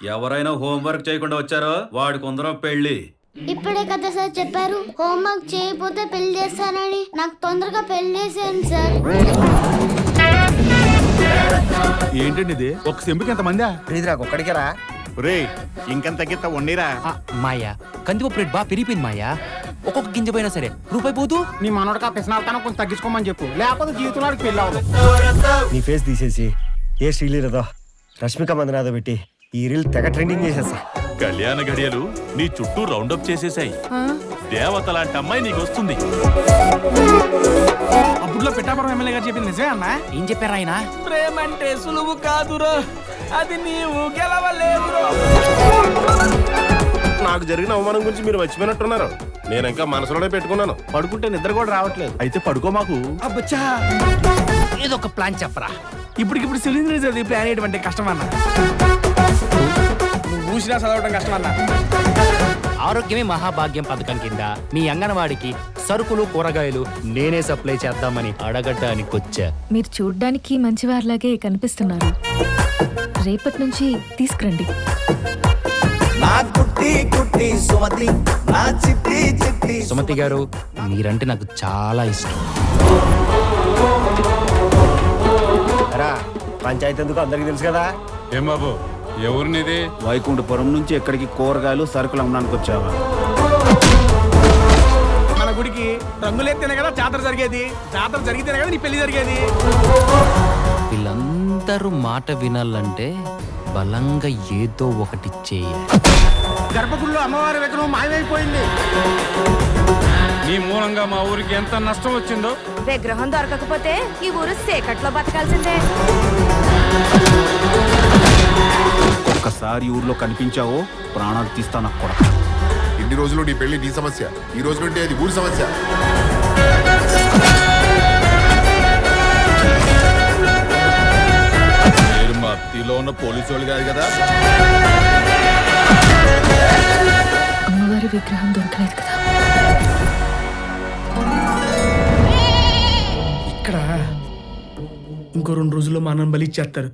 ఎవరైనా హోంవర్క్ చేయకుండా వచ్చారో వాడికి ఉందరం పెళ్లి. ఇప్పుడే కదా సార్ చెప్పారు హోంవర్క్ చేయకపోతే పెళ్లి చేస్తానని. నాకు తొందరగా పెళ్లి చేసేయండి సార్. ఏంటండి ఇది? ఒక సెంపుకి ఎంత మందా? ఇది నాకు ఒక్కడికేరా? రే ఇంకెంత తగ్గిత వండిరా. మాయా కందిపప్పు రేట్ బాగా పెరిగిపోయింది మాయా. ఒక్కొక్క గింజ పోయినా సరే రూపాయి పోదు. నీ మనోడికి ఆ పిసనాలతనం కొంచెం తగ్గించుకోమని చెప్పు, లేకపోతే జీవితంలో పెళ్ళి అవ్వదు. నీ ఫేస్ తీసేసి ఏ శ్రీలీలదో రష్మిక మందనాథో పెట్టి ఈ రీల్ తెగ ట్రెండింగ్ చేసేస్తా. కళ్యాణ గడియలు నీ చుట్టూ రౌండప్ చేసేసాయి. దేవత లాంటి అమ్మాయి నీకు వస్తుంది. అప్పుడులో పిఠాపురం ఎమ్మెల్యే గారు చెప్పింది నిజమే అన్నా? ఏం చెప్పారు ఆయన? ప్రేమ అంటే సులువు కాదురో, అది నీవు గెలవలేవురో. నాకు జరిగిన అవమానం గురించి మీరు మర్చిపోయినట్టున్నారు. నేను ఇంకా మనసులోనే పెట్టుకున్నాను. పడుకుంటే నిద్ర కూడా రావట్లేదు. అయితే పడుకో మాకు. అబ్బచ్చా, ఏదో ఒక ప్లాన్ చెప్పరా. ఇప్పటికిప్పుడు సిలిండర్ చదివి ప్లాన్ చేయడం అంటే కష్టం అన్నా. నువ్వు ఊసినా చదవడం కష్టం అన్నా. ఆరోగ్యమే మహాభాగ్యం పథకం కింద మీ అంగన్వాడికి సరుకులు కూరగాయలు నేనే సప్లై చేద్దామని అడగడానికి వచ్చా. మీరు చూడ్డానికి మంచివారిలాగే కనిపిస్తున్నారు. రేపటి నుంచి తీసుకురండి. సుమతి గారు మీరంటే నాకు చాలా ఇష్టం. రా పంచాయతీ ఎందుకు అందరికి తెలుసు కదా. ఏం బాబు ఎవరినిది? వైకుంఠపురం నుంచి ఎక్కడికి కూరగాయలు సరుకులు అమ్మడానికి వచ్చావా? మన గుడికి రంగులేస్తేనే కదా జాతర జరిగేది, జాతర జరిగితేనే కదా నీ పెళ్లి జరిగేది. వీళ్ళందరూ మాట వినాలంటే బలంగా ఏదో ఒకటి చేయాలి. గర్భగుడిలో అమ్మవారి విగ్రహం మాయమైపోయింది. నీ మూలంగా మా ఊరికి ఎంత నష్టం వచ్చిందో. విగ్రహం దొరకకపోతే ఈ ఊరు సేకట్లో బతకాల్సిందే. ఒక్కసారి ఊర్లో కనిపించావో ప్రాణాలు తీస్తాను కూడా. ఇన్ని రోజులు నీ పెళ్లి నీ సమస్య, ఈ రోజు నుండి అది ఊరి సమస్య. మీరు మత్తిలో ఉన్న పోలీసు వాళ్ళు కాదు కదా. అమ్మవారి విగ్రహం దొరకలేదు కదా. ఇక్కడ ఇంకో 2 రోజుల్లో మా అన్నం బలి ఇచ్చేస్తారు.